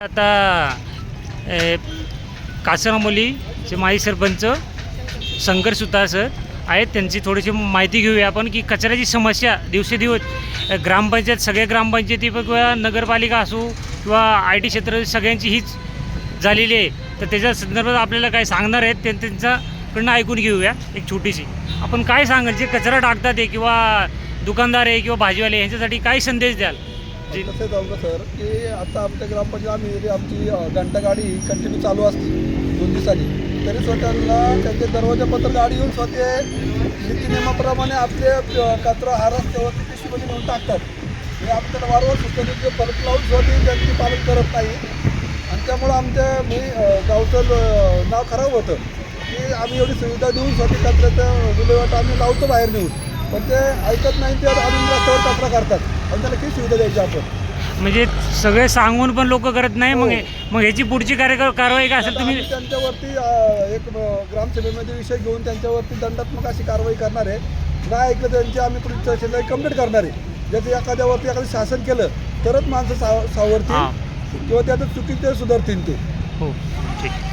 आता कासरामोलीचे माजी सरपंच शंकर सुतार सर आहेत, त्यांची थोडीशी माहिती घेऊया आपण की कचऱ्याची समस्या दिवसेदिवस ग्रामपंचायत, सगळ्या ग्रामपंचायती किंवा नगरपालिका असो किंवा IT क्षेत्र सगळ्यांची हीच झालेली आहे. तर त्याच्या संदर्भात आपल्याला काय सांगणार आहेत त्यांच्याकडनं ऐकून घेऊया. एक छोटीशी आपण काय सांगाल जे कचरा टाकतात आहे किंवा दुकानदार आहे किंवा भाजीवाले यांच्यासाठी काय संदेश द्याल? कसं जाऊ का सर की आता आमच्या ग्रामपंचायत आमची घंटा गाडी कंटिन्यू चालू असते 2 दिवसांनी, तरी स्वतःला त्यांचे दरवाजापत्र गाडी येऊन स्वतः नीतिनियमाप्रमाणे आपले कचरा हा रस्त्यावरती पिशवीमध्ये नेऊन टाकतात. हे आपल्याला वारंवार सुचवते जे परत लावून स्वतः त्यांची पालन करत नाही आणि त्यामुळं आमच्या गावचं नाव खराब होतं की आम्ही एवढी सुविधा देऊन स्वतः कचऱ्याचं विल्हेवाट आम्ही लावतो बाहेर नेऊन, पण ते ऐकत नाही, ते आणून रस्त्यावर कचरा करतात आणि त्याला किती सुविधा द्यायची आपण. म्हणजे सगळे सांगून पण लोक करत नाही. मग ह्याची पुढची कारवाई काय असेल? तुम्ही त्यांच्यावरती एक ग्रामसभेमध्ये विषय घेऊन त्यांच्यावरती दंडात्मक अशी कारवाई करणार आहे. नाही ऐकलं त्यांची आम्ही पोलीस स्टेशनला कंप्लेंट करणार आहे. ज्याचं एखाद्यावरती एखादं शासन केलं तरच माणसं सावरतील किंवा त्याचं चुकी ते सुधारतील ते. हो, ठीक.